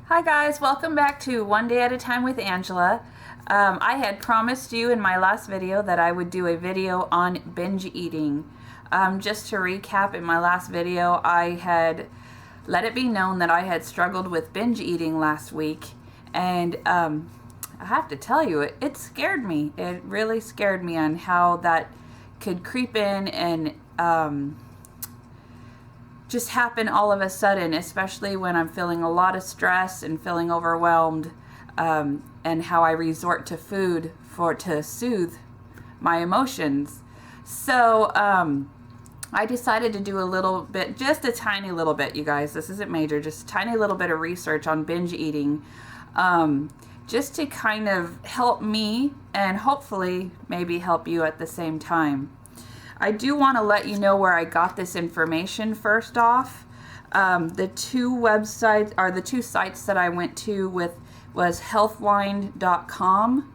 Hi guys, welcome back to One Day at a Time with Angela. I had promised you in my last video that I would do a video on binge eating. Just to recap, in my last video I had let it be known that I had struggled with binge eating last week, and I have to tell you, it scared me. It really scared me on how that could creep in and just happen all of a sudden, especially when I'm feeling a lot of stress and feeling overwhelmed, and how I resort to food to soothe my emotions. So I decided to do a little bit, just a tiny little bit, you guys, this isn't major, just a tiny little bit of research on binge eating, just to kind of help me and hopefully maybe help you at the same time. I do want to let you know where I got this information first off. The two sites that I went to was healthline.com,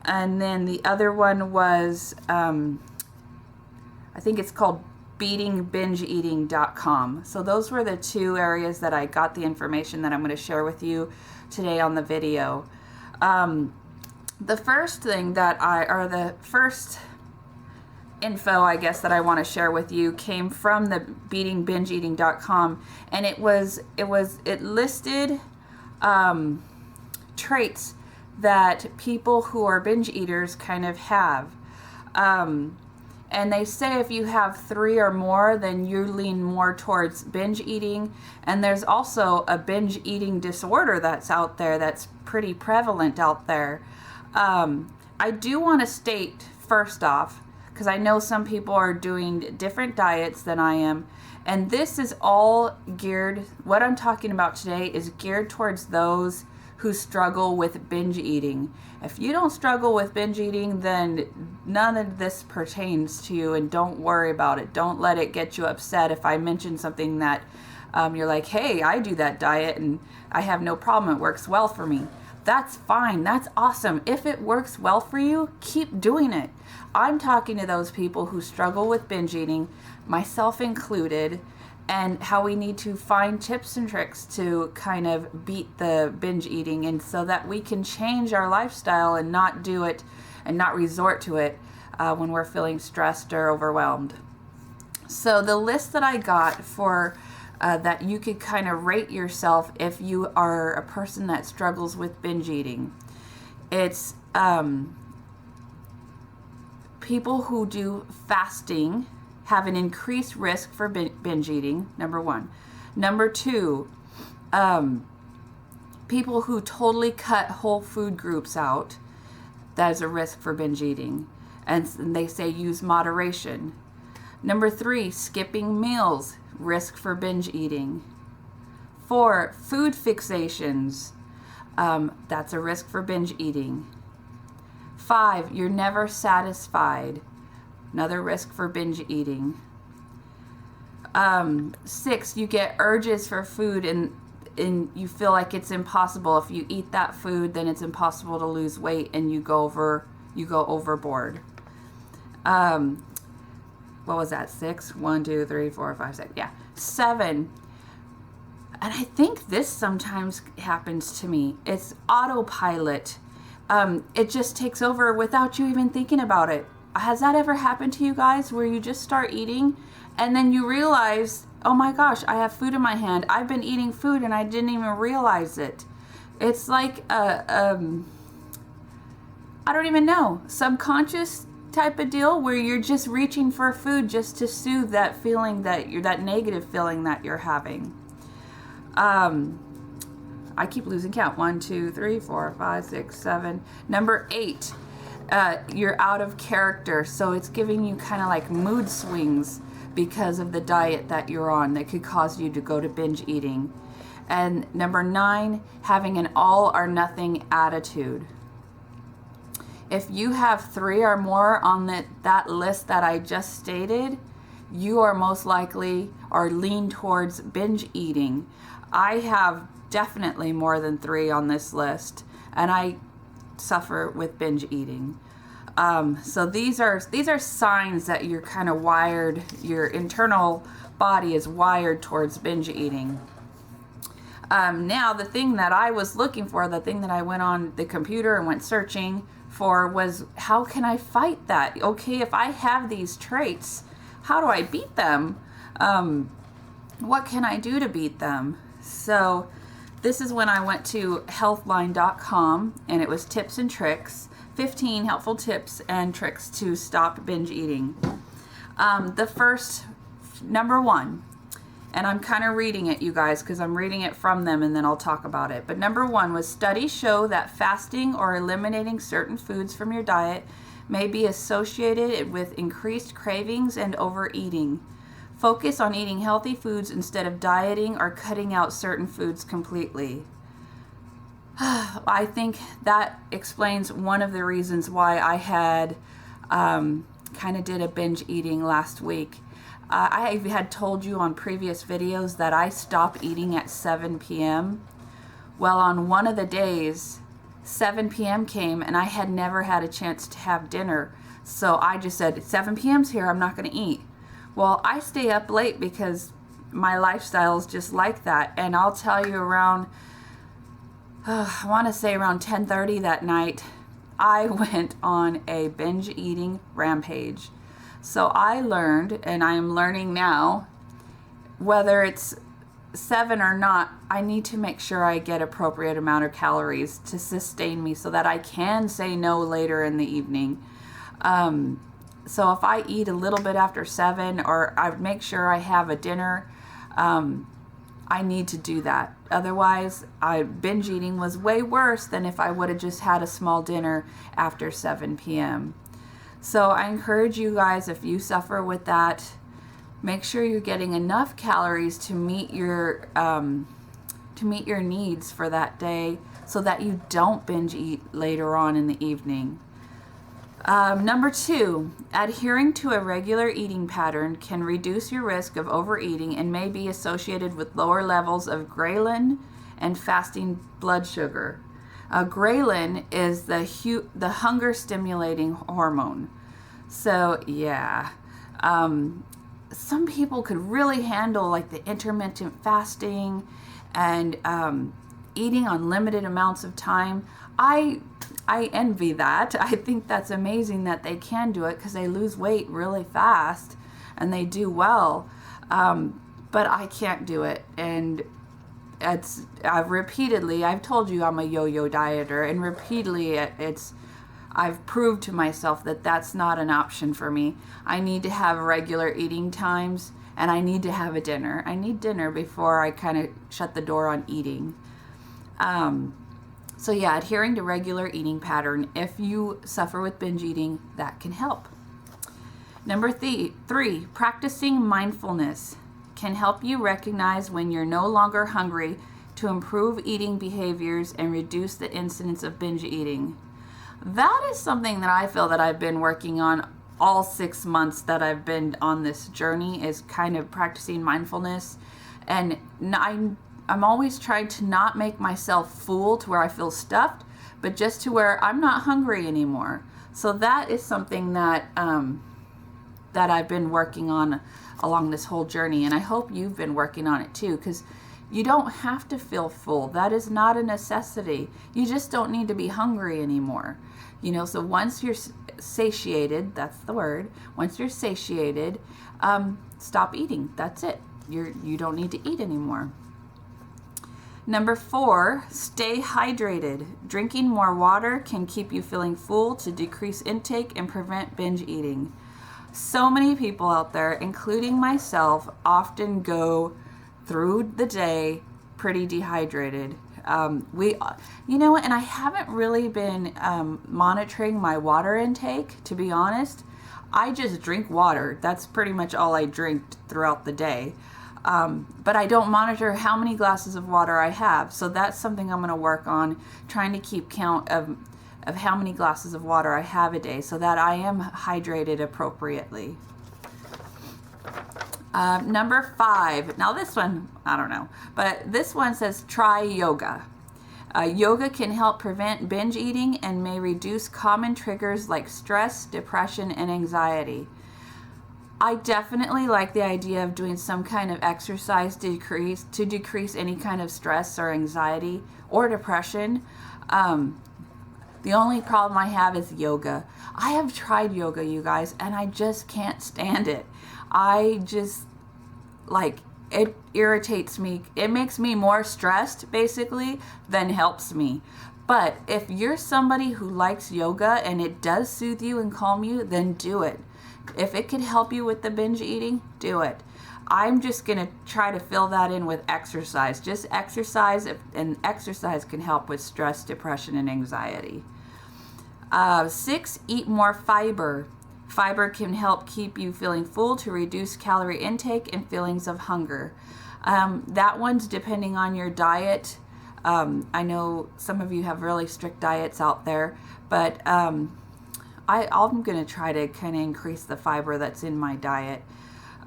and then the other one was I think it's called BingeEating.com. So those were the two areas that I got the information that I'm going to share with you today on the video. The first thing the first info, I guess, that I want to share with you came from the BingeEating.com, and it listed traits that people who are binge eaters kind of have, and they say if you have 3 or more, then you lean more towards binge eating. And there's also a binge eating disorder that's out there that's pretty prevalent out there. I do want to state first off, because I know some people are doing different diets than I am, and this is all geared, what I'm talking about today is geared towards those who struggle with binge eating. If you don't struggle with binge eating, then none of this pertains to you, and don't worry about it. Don't let it get you upset if I mention something that you're like, hey, I do that diet and I have no problem, it works well for me. That's fine. That's awesome. If it works well for you, keep doing it. I'm talking to those people who struggle with binge eating, myself included, and how we need to find tips and tricks to kind of beat the binge eating, and so that we can change our lifestyle and not do it and not resort to it when we're feeling stressed or overwhelmed. So the list that I got for that you could kind of rate yourself if you are a person that struggles with binge eating. It's people who do fasting have an increased risk for binge eating, number 1. Number 2, people who totally cut whole food groups out, that is a risk for binge eating. And they say use moderation. Number 3, skipping meals, risk for binge eating. 4, food fixations, that's a risk for binge eating. 5, you're never satisfied, another risk for binge eating. 6, you get urges for food and you feel like it's impossible. If you eat that food, then it's impossible to lose weight and you go overboard. What was that? 6? 1, 2, 3, 4, 5, 6. Yeah. 7. And I think this sometimes happens to me. It's autopilot. It just takes over without you even thinking about it. Has that ever happened to you guys, where you just start eating and then you realize, oh my gosh, I have food in my hand. I've been eating food and I didn't even realize it. It's like I don't even know, subconscious type of deal, where you're just reaching for food just to soothe that feeling, that negative feeling that you're having. I keep losing count. 1, 2, 3, 4, 5, 6, 7. Number 8, you're out of character, so it's giving you kind of like mood swings because of the diet that you're on that could cause you to go to binge eating. And number 9, having an all or nothing attitude. If you have 3 or more on that list that I just stated, you are most likely or lean towards binge eating. I have definitely more than 3 on this list, and I suffer with binge eating. So these are signs that you're kind of wired, your internal body is wired towards binge eating. Now, the thing that I was looking for, the thing that I went on the computer and went searching for was, how can I fight that? Okay, if I have these traits, how do I beat them? What can I do to beat them? So this is when I went to healthline.com, and it was tips and tricks, 15 helpful tips and tricks to stop binge eating. The first, number one, and I'm kind of reading it, you guys, because I'm reading it from them, and then I'll talk about it. But number one was, studies show that fasting or eliminating certain foods from your diet may be associated with increased cravings and overeating. Focus on eating healthy foods instead of dieting or cutting out certain foods completely. I think that explains one of the reasons why I had kind of did a binge eating last week. I had told you on previous videos that I stopped eating at 7 p.m. Well, on one of the days, 7 p.m. came and I had never had a chance to have dinner. So I just said, 7 p.m.'s here, I'm not going to eat. Well, I stay up late because my lifestyle is just like that. And I'll tell you, around, I want to say around 10:30 that night, I went on a binge eating rampage. So I learned, and I am learning now, whether it's 7 or not, I need to make sure I get appropriate amount of calories to sustain me so that I can say no later in the evening. So if I eat a little bit after 7, or I make sure I have a dinner, I need to do that. Otherwise, binge eating was way worse than if I would have just had a small dinner after 7 p.m. So I encourage you guys, if you suffer with that, make sure you're getting enough calories to meet your needs for that day, so that you don't binge eat later on in the evening. Number 2, adhering to a regular eating pattern can reduce your risk of overeating and may be associated with lower levels of ghrelin and fasting blood sugar. Ghrelin is the hunger stimulating hormone. So yeah, some people could really handle like the intermittent fasting and eating on limited amounts of time. I envy that. I think that's amazing that they can do it, because they lose weight really fast and they do well. But I can't do it. And I've told you I'm a yo-yo dieter, and repeatedly I've proved to myself that that's not an option for me. I need to have regular eating times, and I need to have a dinner. I need dinner before I kind of shut the door on eating. So yeah, adhering to regular eating pattern, if you suffer with binge eating, that can help. Number 3, practicing mindfulness can help you recognize when you're no longer hungry to improve eating behaviors and reduce the incidence of binge eating. That is something that I feel that I've been working on all 6 months that I've been on this journey, is kind of practicing mindfulness. And I'm always trying to not make myself full to where I feel stuffed, but just to where I'm not hungry anymore. So that is something that that I've been working on along this whole journey, and I hope you've been working on it too, because you don't have to feel full. That is not a necessity. You just don't need to be hungry anymore. So once you're satiated, that's the word. Once you're satiated, stop eating. That's it. You don't need to eat anymore. Number 4, stay hydrated. Drinking more water can keep you feeling full to decrease intake and prevent binge eating. So many people out there, including myself, often go through the day pretty dehydrated. And I haven't really been monitoring my water intake, to be honest. I just drink water. That's pretty much all I drink throughout the day. But I don't monitor how many glasses of water I have. So that's something I'm going to work on, trying to keep count of how many glasses of water I have a day, so that I am hydrated appropriately. Number 5. Now this one, I don't know, but this one says try yoga. Yoga can help prevent binge eating and may reduce common triggers like stress, depression, and anxiety. I definitely like the idea of doing some kind of exercise to decrease any kind of stress or anxiety or depression. The only problem I have is yoga. I have tried yoga, you guys, and I just can't stand it. I just, like, it irritates me. It makes me more stressed, basically, than helps me. But if you're somebody who likes yoga and it does soothe you and calm you, then do it. If it could help you with the binge eating, do it. I'm just going to try to fill that in with exercise. Just exercise, and exercise can help with stress, depression, and anxiety. 6, eat more fiber. Fiber can help keep you feeling full to reduce calorie intake and feelings of hunger. That one's depending on your diet. I know some of you have really strict diets out there, but I'm going to try to kind of increase the fiber that's in my diet.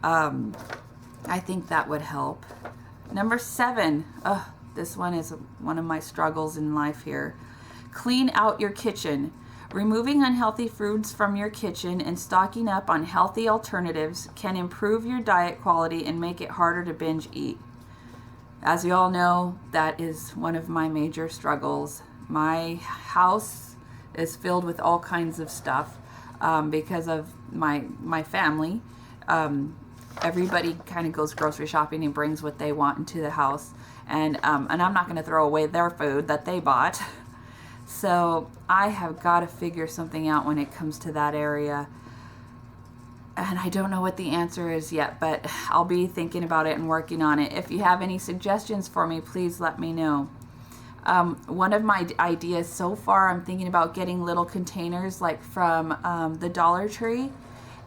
I think that would help. Number 7, this one is one of my struggles in life here. Clean out your kitchen. Removing unhealthy foods from your kitchen and stocking up on healthy alternatives can improve your diet quality and make it harder to binge eat. As you all know, that is one of my major struggles. My house is filled with all kinds of stuff because of my family. Everybody kind of goes grocery shopping and brings what they want into the house, and I'm not going to throw away their food that they bought. So I have got to figure something out when it comes to that area. And I don't know what the answer is yet, but I'll be thinking about it and working on it. If you have any suggestions for me, please let me know. One of my ideas so far, I'm thinking about getting little containers like from the Dollar Tree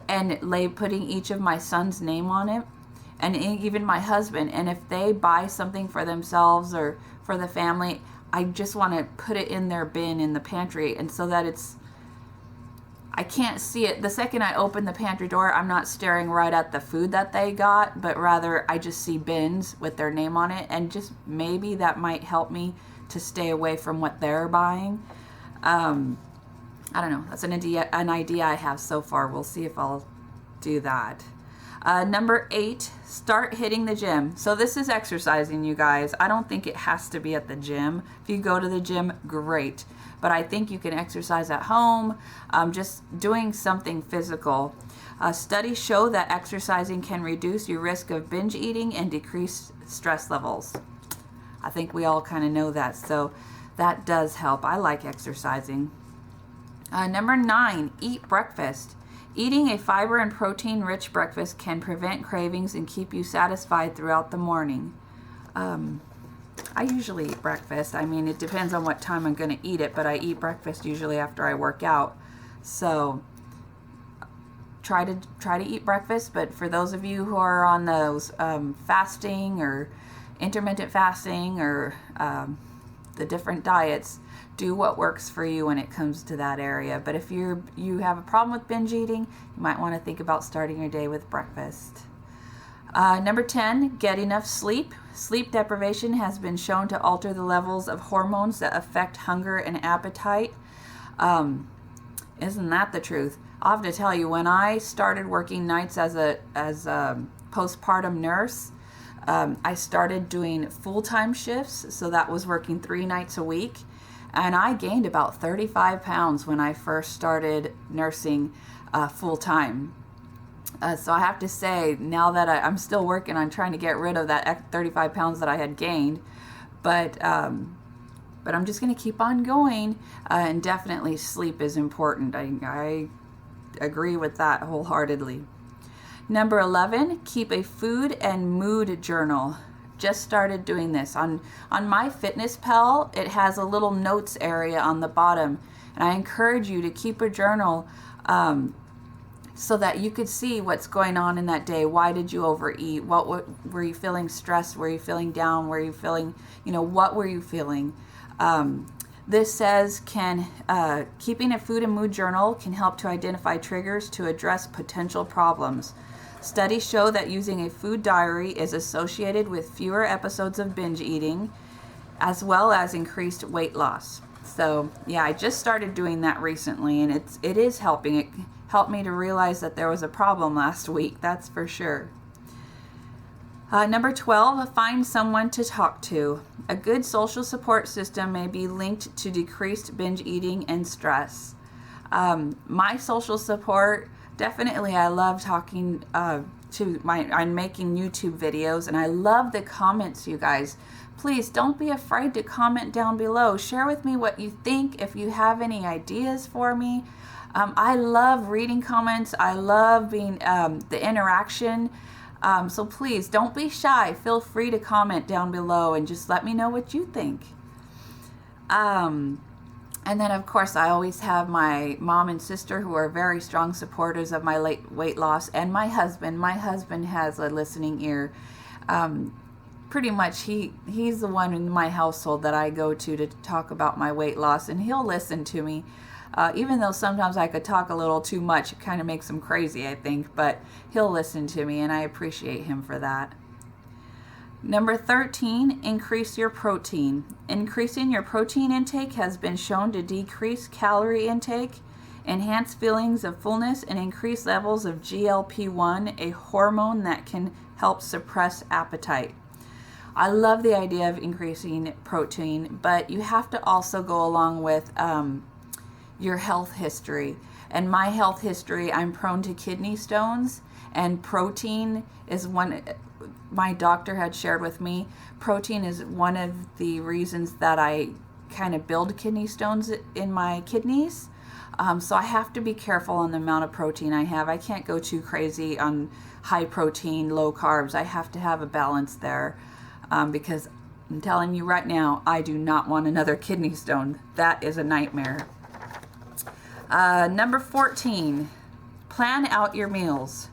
and putting each of my son's name on it, and even my husband. And if they buy something for themselves or for the family, I just want to put it in their bin in the pantry, and so that I can't see it. The second I open the pantry door, I'm not staring right at the food that they got, but rather I just see bins with their name on it, and just maybe that might help me to stay away from what they're buying. I don't know. That's an idea I have so far. We'll see if I'll do that. Number 8, start hitting the gym. So this is exercising, you guys. I don't think it has to be at the gym. If you go to the gym, great. But I think you can exercise at home, just doing something physical. Studies show that exercising can reduce your risk of binge eating and decrease stress levels. I think we all kind of know that, so that does help. I like exercising. Number 9, eat breakfast. Eating a fiber and protein-rich breakfast can prevent cravings and keep you satisfied throughout the morning. I usually eat breakfast. I mean, it depends on what time I'm going to eat it, but I eat breakfast usually after I work out. So try to eat breakfast. But for those of you who are on those fasting or intermittent fasting or the different diets, do what works for you when it comes to that area. But if you have a problem with binge eating, you might want to think about starting your day with breakfast. Number 10, get enough sleep. Sleep deprivation has been shown to alter the levels of hormones that affect hunger and appetite. Isn't that the truth? I'll have to tell you, when I started working nights as a postpartum nurse, I started doing full-time shifts, so that was working 3 nights a week. And I gained about 35 pounds when I first started nursing full-time. So I have to say, now that I'm still working on trying to get rid of that 35 pounds that I had gained, but I'm just going to keep on going, and definitely sleep is important. I agree with that wholeheartedly. Number 11, keep a food and mood journal. Just started doing this. On MyFitnessPal, it has a little notes area on the bottom, and I encourage you to keep a journal so that you could see what's going on in that day. Why did you overeat? What were you feeling stressed? Were you feeling down? Were you feeling, what were you feeling? This says keeping a food and mood journal can help to identify triggers to address potential problems. Studies show that using a food diary is associated with fewer episodes of binge eating, as well as increased weight loss. So yeah, I just started doing that recently, and it is helping. It helped me to realize that there was a problem last week, that's for sure. Number 12, find someone to talk to. A good social support system may be linked to decreased binge eating and stress. My social support, definitely I love talking I'm making YouTube videos, and I love the comments, you guys. Please don't be afraid to comment down below. Share with me what you think, if you have any ideas for me. I love reading comments. I love being the interaction. So please don't be shy. Feel free to comment down below and just let me know what you think. And then, of course, I always have my mom and sister who are very strong supporters of my weight loss, and my husband. My husband has a listening ear. Pretty much he's the one in my household that I go to talk about my weight loss, and he'll listen to me. Even though sometimes I could talk a little too much, it kind of makes him crazy, I think, but he'll listen to me, and I appreciate him for that. Number 13, increase your protein. Increasing your protein intake has been shown to decrease calorie intake, enhance feelings of fullness, and increase levels of GLP-1, a hormone that can help suppress appetite. I love the idea of increasing protein, but you have to also go along with your health history. And my health history, I'm prone to kidney stones, and protein is one. My doctor had shared with me, protein is one of the reasons that I kind of build kidney stones in my kidneys. So I have to be careful on the amount of protein I have. I can't go too crazy on high protein, low carbs. I have to have a balance there, because I'm telling you right now, I do not want another kidney stone. That is a nightmare. Number 14, plan out your meals.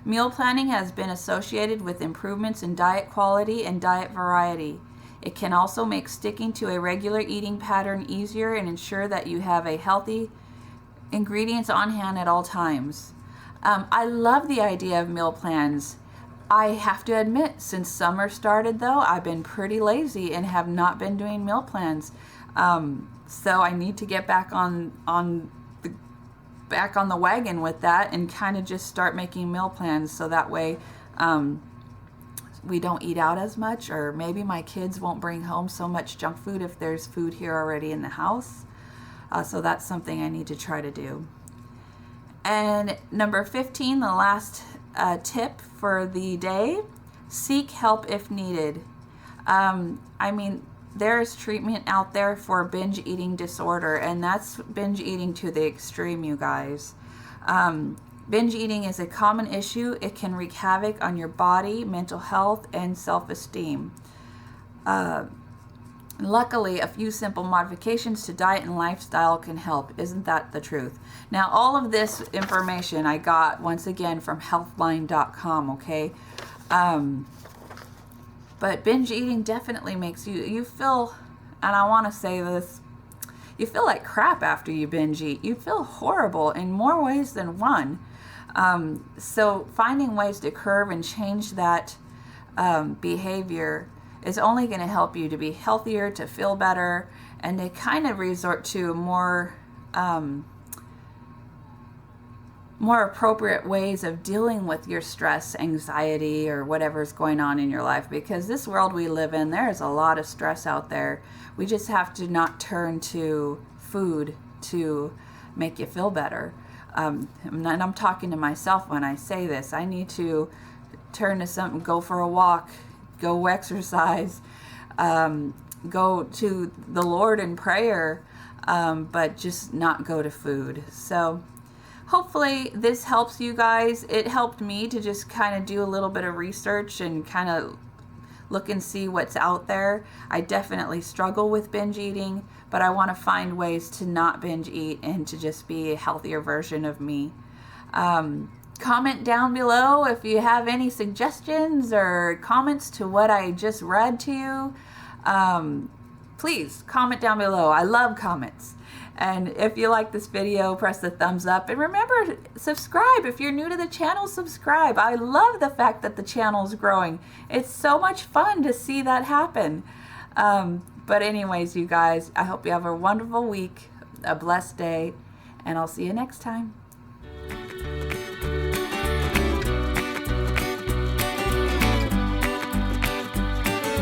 Meal planning has been associated with improvements in diet quality and diet variety. It can also make sticking to a regular eating pattern easier and ensure that you have a healthy ingredients on hand at all times. I love the idea of meal plans. I have to admit, since summer started though, I've been pretty lazy and have not been doing meal plans. So I need to get back on the wagon with that and kind of just start making meal plans, so that way we don't eat out as much, or maybe my kids won't bring home so much junk food if there's food here already in the house. So that's something I need to try to do. And number 15, the last tip for the day, seek help if needed. There is treatment out there for binge eating disorder, and that's binge eating to the extreme, you guys. Binge eating is a common issue. It can wreak havoc on your body, mental health, and self-esteem. Luckily, a few simple modifications to diet and lifestyle can help. Isn't that the truth? Now, all of this information I got, once again, from healthline.com, okay? But binge eating definitely makes you feel, and I want to say this, you feel like crap after you binge eat. You feel horrible in more ways than one. So finding ways to curb and change that behavior is only going to help you to be healthier, to feel better, and to kind of resort to more appropriate ways of dealing with your stress, anxiety, or whatever's going on in your life. Because this world we live in, there is a lot of stress out there. We just have to not turn to food to make you feel better. And I'm talking to myself when I say this. I need to turn to something, go for a walk, go exercise, go to the Lord in prayer, but just not go to food. So hopefully this helps you guys. It helped me to just kind of do a little bit of research and kind of look and see what's out there. I definitely struggle with binge eating, but I want to find ways to not binge eat and to just be a healthier version of me. Comment down below if you have any suggestions or comments to what I just read to you. Please comment down below. I love comments. And if you like this video, press the thumbs up. And remember, subscribe. If you're new to the channel, subscribe. I love the fact that the channel is growing. It's so much fun to see that happen. But anyways, you guys, I hope you have a wonderful week, a blessed day, and I'll see you next time.